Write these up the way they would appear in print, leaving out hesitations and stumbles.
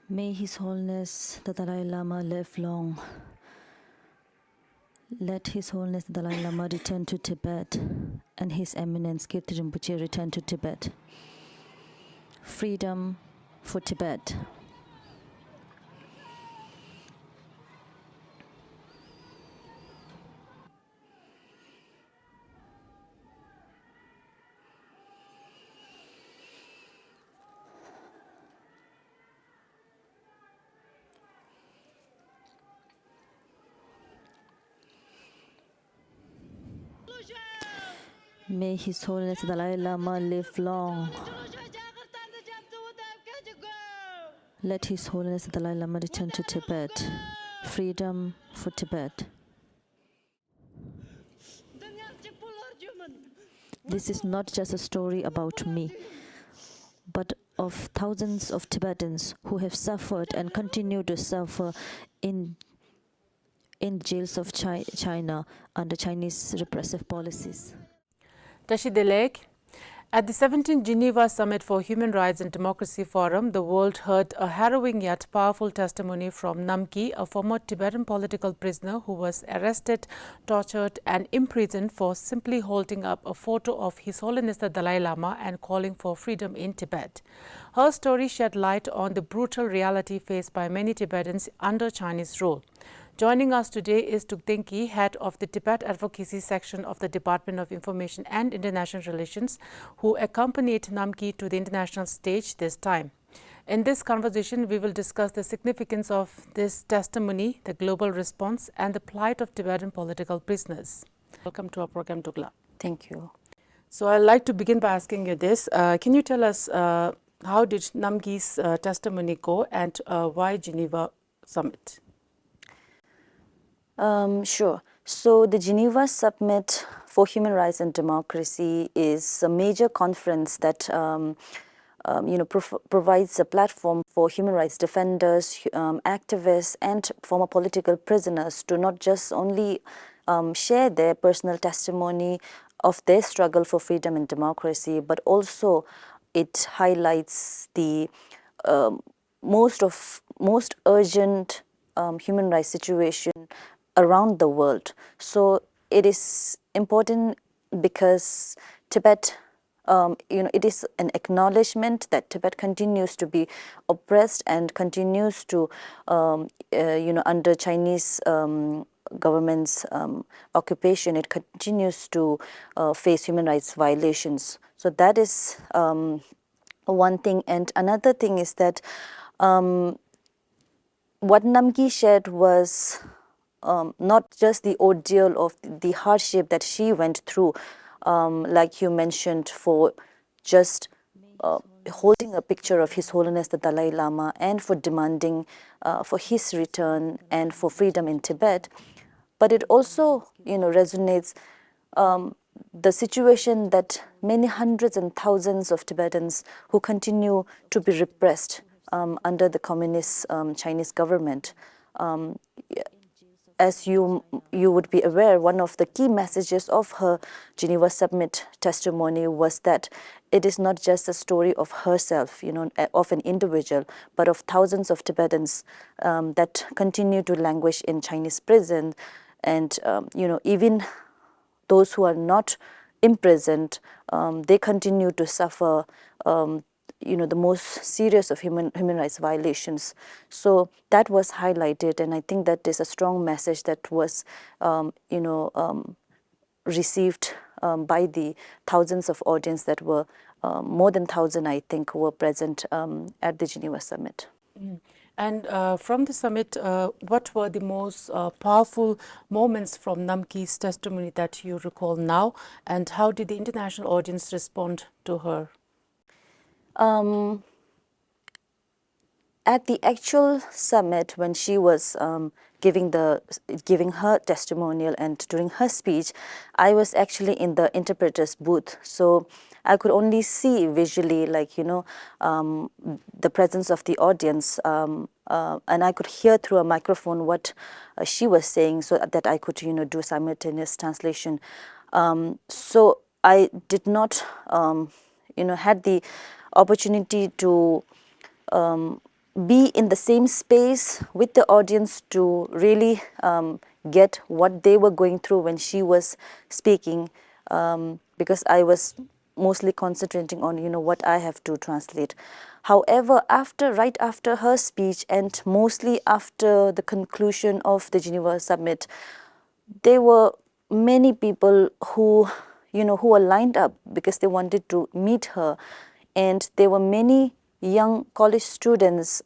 May His Holiness the Dalai Lama live long. Let His Holiness the Dalai Lama return to Tibet and His Eminence Kirti Rinpoche return to Tibet. Freedom for Tibet. May His Holiness the Dalai Lama live long. Let His Holiness the Dalai Lama return to Tibet. Freedom for Tibet. This is not just a story about me, but of thousands of Tibetans who have suffered and continue to suffer in jails of China under Chinese repressive policies. Tashi Delek. At the 17th Geneva Summit for Human Rights and Democracy Forum, the world heard a harrowing yet powerful testimony from Namkyi, a former Tibetan political prisoner who was arrested, tortured and imprisoned for simply holding up a photo of His Holiness the Dalai Lama and calling for freedom in Tibet. Her story shed light on the brutal reality faced by many Tibetans under Chinese rule. Joining us today is Dukthen Kyi, head of the Tibet Advocacy Section of the Department of Information and International Relations, who accompanied Namkyi to the international stage this time. In this conversation, we will discuss the significance of this testimony, the global response, and the plight of Tibetan political prisoners. Welcome to our program, Dugla. Thank you. So I'd like to begin by asking you this. Can you tell us how did Namkyi's testimony go and why Geneva Summit? Sure. So the Geneva Summit for Human Rights and Democracy is a major conference that provides a platform for human rights defenders, activists, and former political prisoners to not just only share their personal testimony of their struggle for freedom and democracy, but also it highlights the most urgent human rights situation around the world. So it is important because Tibet, it is an acknowledgement that Tibet continues to be oppressed and continues to, under Chinese government's occupation, it continues to face human rights violations. So that is one thing. And another thing is that what Namkyi shared was not just the ordeal of the hardship that she went through, like you mentioned, for just holding a picture of His Holiness the Dalai Lama and for demanding for his return and for freedom in Tibet. But it also, resonates the situation that many hundreds and thousands of Tibetans who continue to be repressed under the communist Chinese government. As you would be aware, one of the key messages of her Geneva Summit testimony was that it is not just a story of herself, of an individual, but of thousands of Tibetans that continue to languish in Chinese prison. And, even those who are not imprisoned, they continue to suffer the most serious of human rights violations. So that was highlighted, and I think that is a strong message that was, received by the thousands of audience that were, more than 1,000, I think, who were present at the Geneva Summit. And from the summit, what were the most powerful moments from Namkyi's testimony that you recall now, and how did the international audience respond to her? At the actual summit, when she was giving her testimonial and during her speech, I was actually in the interpreter's booth. So I could only see visually, the presence of the audience, and I could hear through a microphone what she was saying, so that I could, do simultaneous translation. So I did not, had the opportunity to be in the same space with the audience to really get what they were going through when she was speaking, because I was mostly concentrating on what I have to translate. However, right after her speech and mostly after the conclusion of the Geneva Summit, there were many people who were lined up because they wanted to meet her, and there were many young college students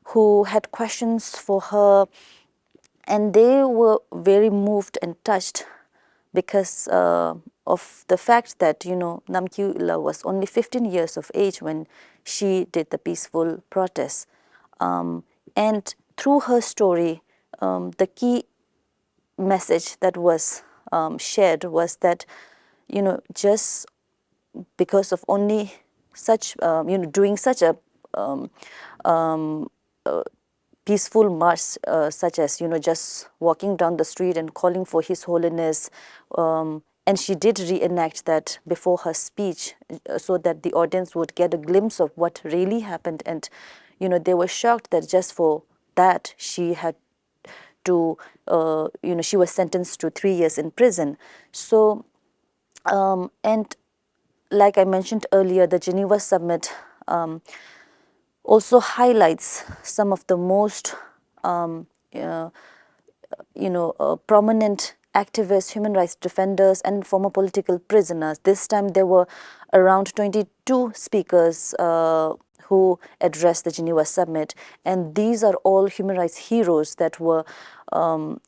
who had questions for her, and they were very moved and touched because of the fact that Namkyi was only 15 years of age when she did the peaceful protest, and through her story, the key message that was shared was that just because of only such doing such a peaceful march, such as just walking down the street and calling for His Holiness, and she did reenact that before her speech, so that the audience would get a glimpse of what really happened, and they were shocked that just for that she had to she was sentenced to 3 years in prison. So and like I mentioned earlier, the Geneva Summit also highlights some of the most prominent activists, human rights defenders, and former political prisoners. This time there were around 22 speakers who addressed the Geneva Summit, and these are all human rights heroes that were, not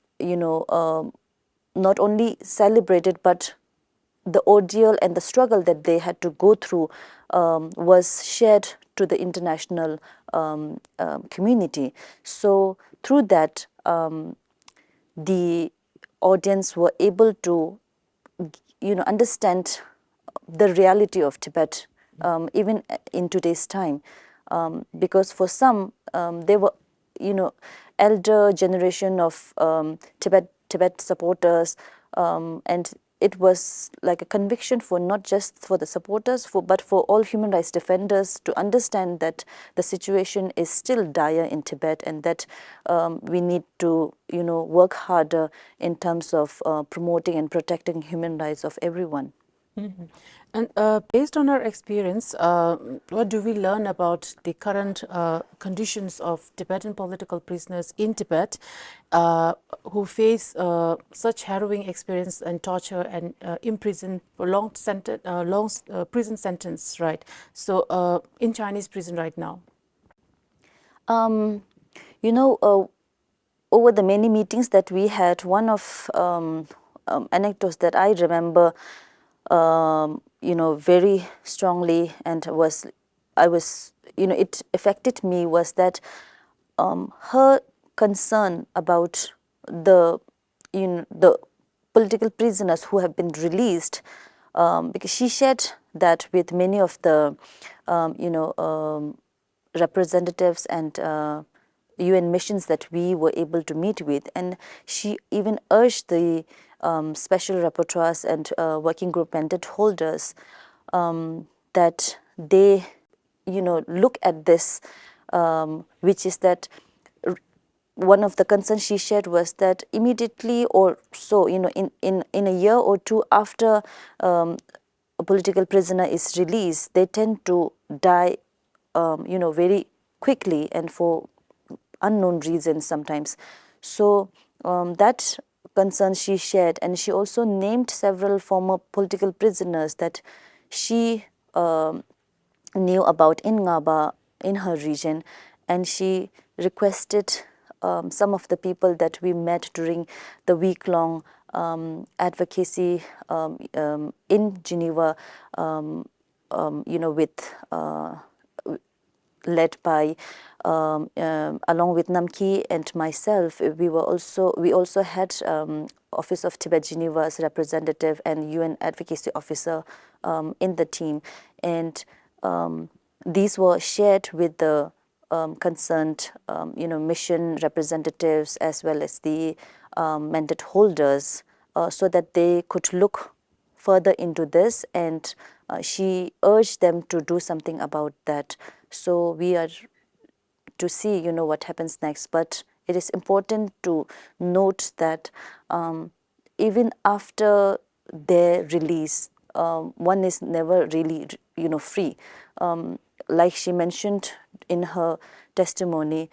only celebrated, but the ordeal and the struggle that they had to go through was shared to the international community. So through that, the audience were able to understand the reality of Tibet, even in today's time, because for some they were elder generation of Tibet supporters, and it was like a conviction for not just for the supporters, but for all human rights defenders to understand that the situation is still dire in Tibet, and that we need to work harder in terms of promoting and protecting human rights of everyone. Mm-hmm. And based on our experience, what do we learn about the current conditions of Tibetan political prisoners in Tibet who face such harrowing experience and torture and imprisoned for long prison sentence, right? So in Chinese prison right now. Over the many meetings that we had, one of anecdotes that I remember very strongly, and it affected me, was that her concern about the political prisoners who have been released, because she shared that with many of the representatives and UN missions that we were able to meet with, and she even urged the special rapporteurs and working group mandate holders that they look at this, which is that one of the concerns she shared was that immediately or so, in a year or two after a political prisoner is released, they tend to die very quickly and for unknown reasons sometimes. So that concern she shared, and she also named several former political prisoners that she knew about in Ngaba, in her region, and she requested some of the people that we met during the week-long advocacy in Geneva, with led by along with Namkyi and myself. We also had Office of Tibet Geneva's representative and UN advocacy officer in the team, and these were shared with the concerned mission representatives as well as the mandate holders, so that they could look further into this, and she urged them to do something about that. So we are to see, what happens next. But it is important to note that even after their release, one is never really, free. Like she mentioned in her testimony,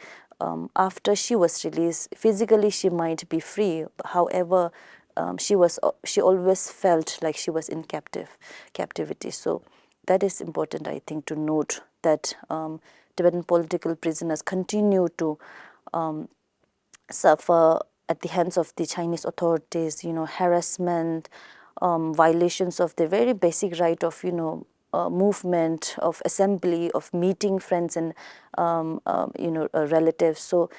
after she was released, physically she might be free. However, she always felt like she was in captivity. So that is important, I think, to note that Tibetan political prisoners continue to suffer at the hands of the Chinese authorities, harassment, violations of the very basic right of, movement, of assembly, of meeting friends and, relatives. So,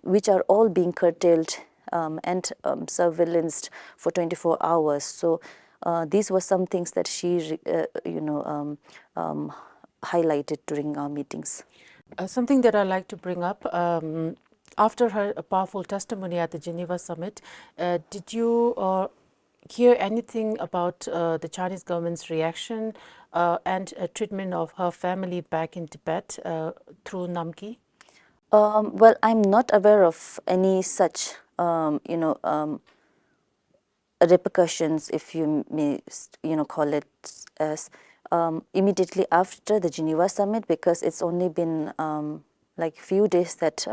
which are all being curtailed and surveillanced for 24 hours. So, these were some things that she, highlighted during our meetings. Something that I'd like to bring up, after her powerful testimony at the Geneva Summit, did you hear anything about the Chinese government's reaction and treatment of her family back in Tibet through Namkyi? Well, I'm not aware of any such, repercussions, if you may, call it as, immediately after the Geneva Summit, because it's only been like few days that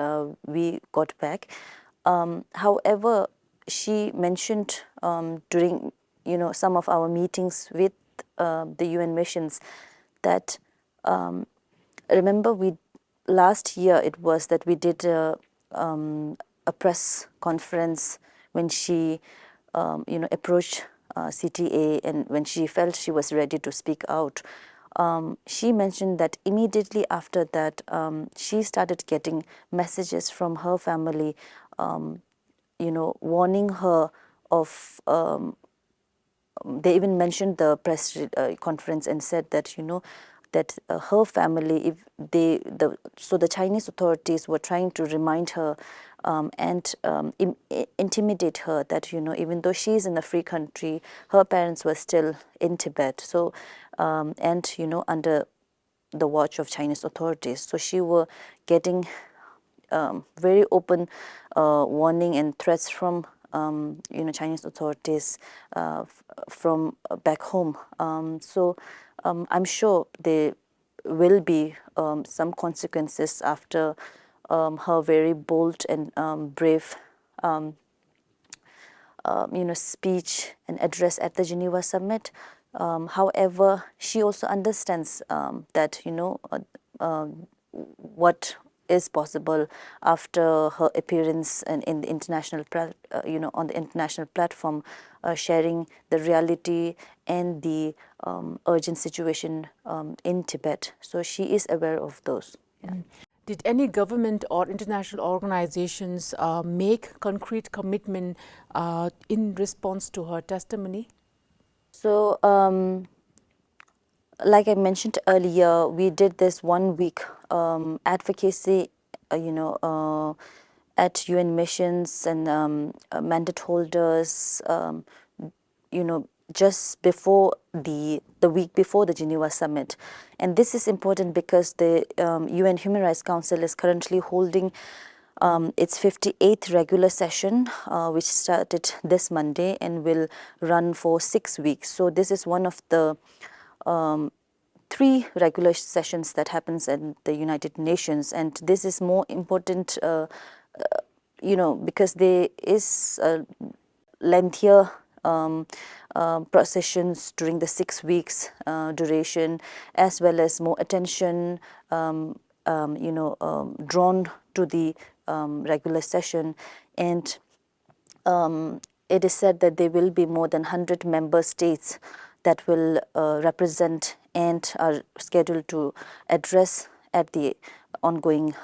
we got back. However, she mentioned during, some of our meetings with the UN missions that, remember, last year it was that we did a press conference when she approached CTA, and when she felt she was ready to speak out. She mentioned that immediately after that, she started getting messages from her family, warning her of, they even mentioned the press conference and said that, that her family, if so the Chinese authorities were trying to remind her and intimidate her that, even though she is in a free country, her parents were still in Tibet. So, and, under the watch of Chinese authorities. So she were getting very open warning and threats from Chinese authorities from back home. So I'm sure there will be some consequences after her very bold and brave speech and address at the Geneva Summit. However, she also understands that, what is possible after her appearance in the international, on the international platform, sharing the reality and the urgent situation in Tibet. So she is aware of those. Yeah. Did any government or international organizations make concrete commitment in response to her testimony? So, like I mentioned earlier, we did this 1 week advocacy, at UN missions and mandate holders, just before the week before the Geneva Summit. And this is important because the UN Human Rights Council is currently holding its 58th regular session, which started this Monday and will run for 6 weeks. So this is one of the 3 regular sessions that happens at the United Nations, and this is more important, because there is lengthier processions during the 6 weeks duration, as well as more attention, drawn to the regular session. And it is said that there will be more than 100 member states that will represent and are scheduled to address at the ongoing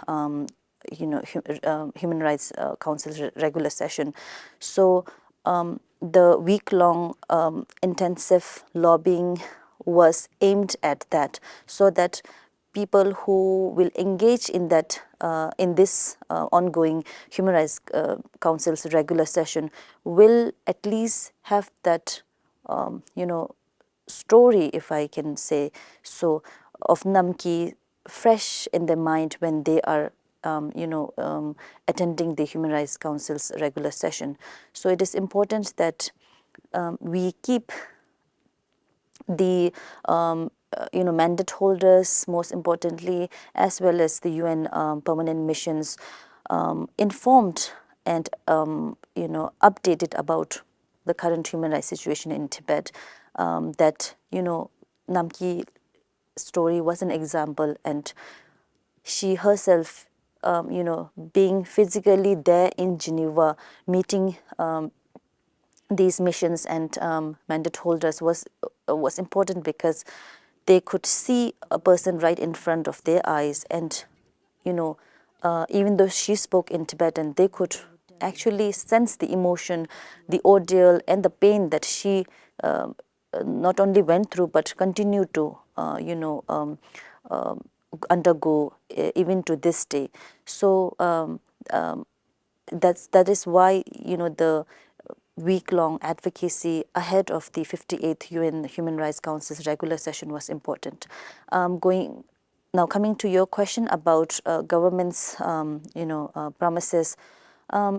Human Rights Council's regular session. So the week-long intensive lobbying was aimed at that, so that people who will engage in that in this ongoing Human Rights Council's regular session will at least have that story, if I can say so, of Namkyi fresh in their mind when they are attending the Human Rights Council's regular session. So it is important that we keep the mandate holders, most importantly, as well as the UN permanent missions, informed and updated about the current human rights situation in Tibet. That Namkyi story was an example, and she herself, being physically there in Geneva, meeting these missions and mandate holders was important, because they could see a person right in front of their eyes, and even though she spoke in Tibetan, they could actually sense the emotion, the ordeal, and the pain that she not only went through but continued to undergo even to this day. So that is why the week-long advocacy ahead of the 58th UN Human Rights Council's regular session was important. Coming to your question about government's promises,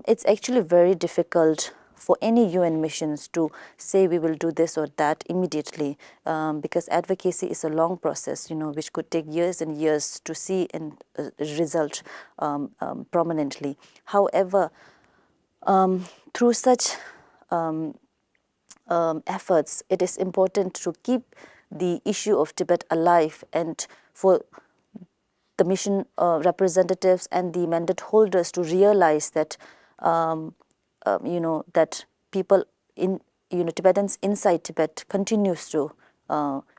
it's actually very difficult for any UN missions to say we will do this or that immediately, because advocacy is a long process, which could take years and years to see and result prominently. However, through such efforts, it is important to keep the issue of Tibet alive, and for the mission representatives and the mandate holders to realize that that people in Tibetans inside Tibet continues to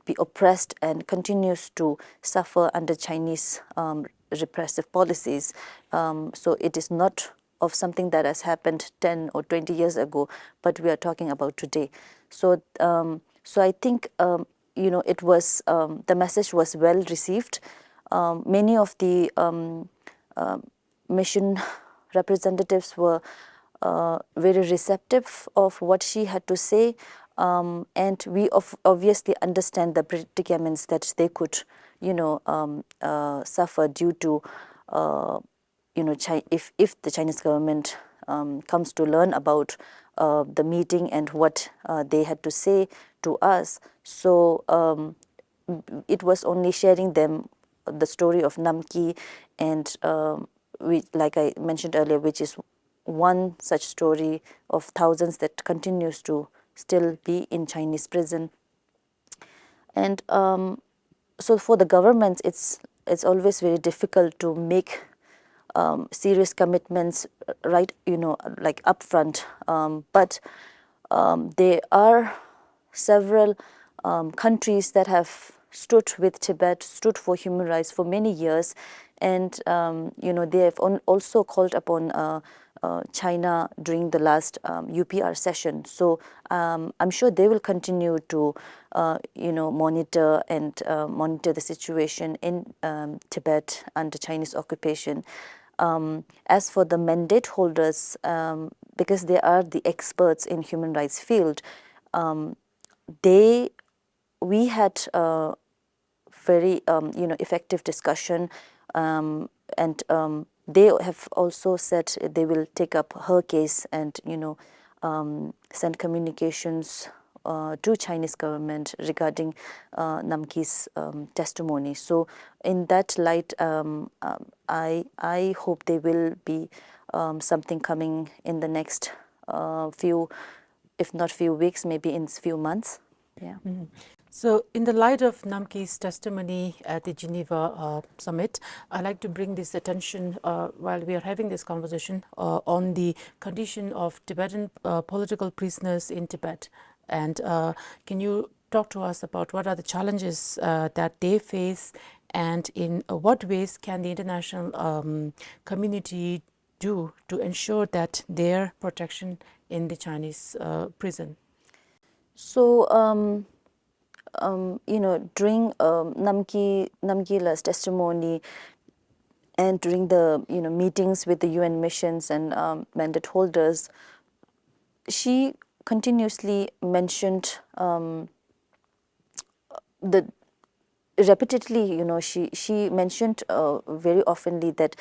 be oppressed and continues to suffer under Chinese repressive policies. So it is not of something that has happened 10 or 20 years ago, but we are talking about today. So I think it was the message was well received. Many of the mission representatives were very receptive of what she had to say, and we obviously understand the predicaments that they could suffer due to if the Chinese government comes to learn about the meeting and what they had to say to us. So it was only sharing them the story of Namkyi, and like I mentioned earlier, which is one such story of thousands that continues to still be in Chinese prison. And so for the governments, it's always very difficult to make serious commitments right, like upfront. But there are several countries that have stood with Tibet, stood for human rights for many years, and they have also called upon China during the last UPR session. So I'm sure they will continue to monitor the situation in Tibet under Chinese occupation. As for the mandate holders, because they are the experts in human rights field, we had very effective discussion, and they have also said they will take up her case and send communications to Chinese government regarding Namkyi's testimony. So in that light, I hope there will be something coming in the next few, if not few weeks, maybe in few months. Yeah. Mm-hmm. So in the light of Namkyi's testimony at the Geneva Summit, I'd like to bring this attention while we are having this conversation on the condition of Tibetan political prisoners in Tibet. And can you talk to us about what are the challenges that they face, and in what ways can the international community do to ensure that their protection in the Chinese prison? So during Namkyi's testimony, and during the meetings with the UN missions and mandate holders, she continuously mentioned repeatedly, she mentioned very oftenly that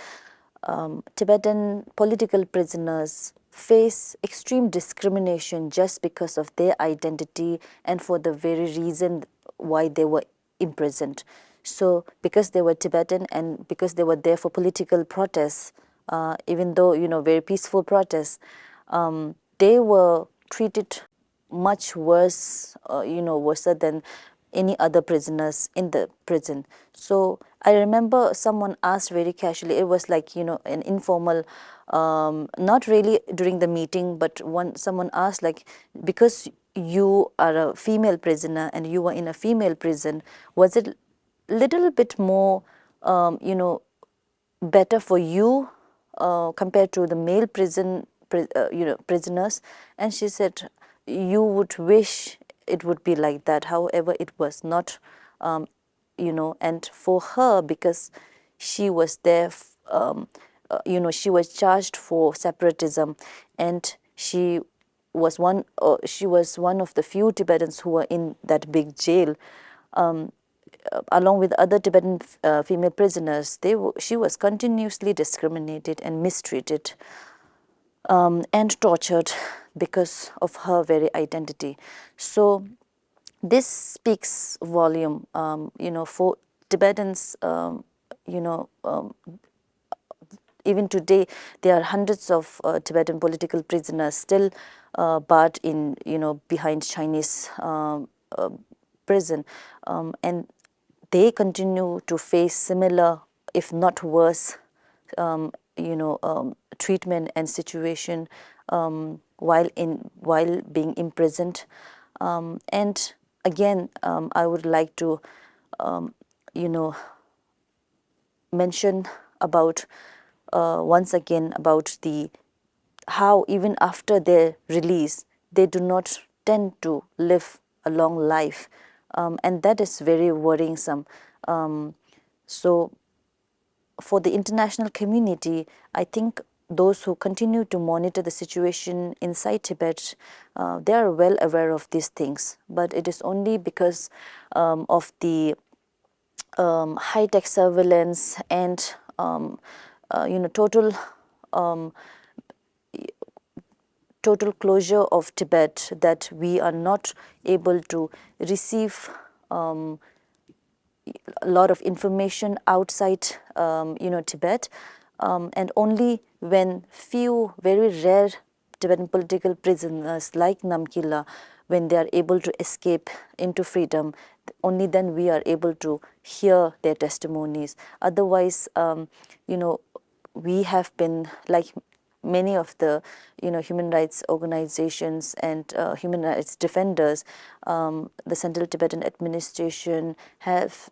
Tibetan political prisoners face extreme discrimination just because of their identity and for the very reason why they were imprisoned. So because they were Tibetan and because they were there for political protests, even though, very peaceful protests, they were treated much worse, worse than any other prisoners in the prison. So I remember someone asked very casually, it was like, an informal, not really during the meeting, but someone asked, like, because you are a female prisoner and you were in a female prison, was it little bit more, better for you compared to the male prisoners? And she said, you would wish it would be like that. However, it was not, and for her, because she was there, she was charged for separatism, and she was one of the few Tibetans who were in that big jail. Along with other Tibetan female prisoners, she was continuously discriminated and mistreated and tortured because of her very identity. So this speaks volume, for Tibetans. Even today, there are hundreds of Tibetan political prisoners still barred in, behind Chinese prison, and they continue to face similar, if not worse, treatment and situation while being imprisoned. And again, I would like to, mention about once again about how even after their release, they do not tend to live a long life, and that is very worrisome. So for the international community, I think those who continue to monitor the situation inside Tibet, they are well aware of these things, but it is only because of the high-tech surveillance and total closure of Tibet that we are not able to receive a lot of information outside Tibet, and only when few very rare Tibetan political prisoners like Namkyi, when they are able to escape into freedom, only then we are able to hear their testimonies. Otherwise, we have been, like many of the human rights organizations and human rights defenders, the Central Tibetan Administration has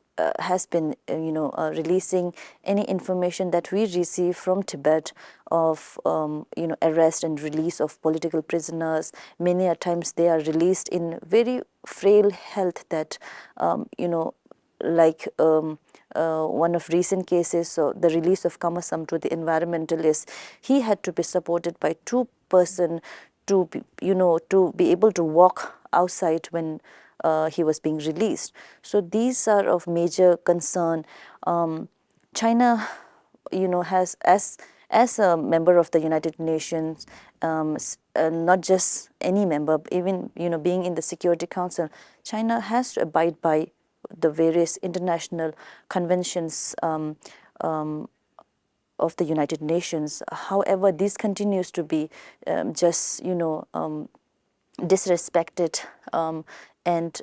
been releasing any information that we receive from Tibet of arrest and release of political prisoners. Many a times they are released in very frail health that like one of recent cases, so the release of Kamasam to the environmentalist, he had to be supported by two person to be able to walk outside when he was being released. So these are of major concern. China, has as a member of the United Nations, not just any member, even being in the Security Council, China has to abide by the various international conventions of the United Nations. However, this continues to be just disrespected and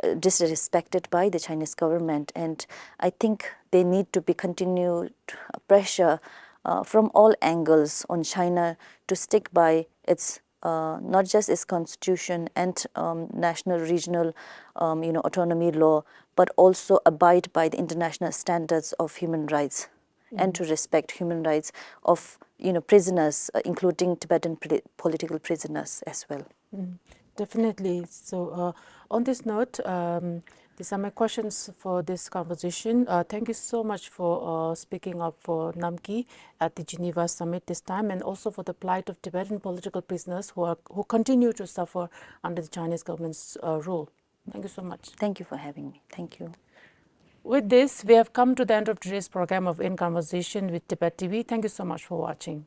disrespected by the Chinese government, and I think they need to be continued pressure from all angles on China to stick by its not just its constitution and national, regional, autonomy law, but also abide by the international standards of human rights, and to respect human rights of prisoners, including Tibetan political prisoners as well. Definitely. So on this note, these are my questions for this conversation. Thank you so much for speaking up for Namkyi at the Geneva Summit this time, and also for the plight of Tibetan political prisoners who continue to suffer under the Chinese government's rule. Thank you so much. Thank you for having me. Thank you. With this, we have come to the end of today's program of In Conversation with Tibettv. Thank you so much for watching.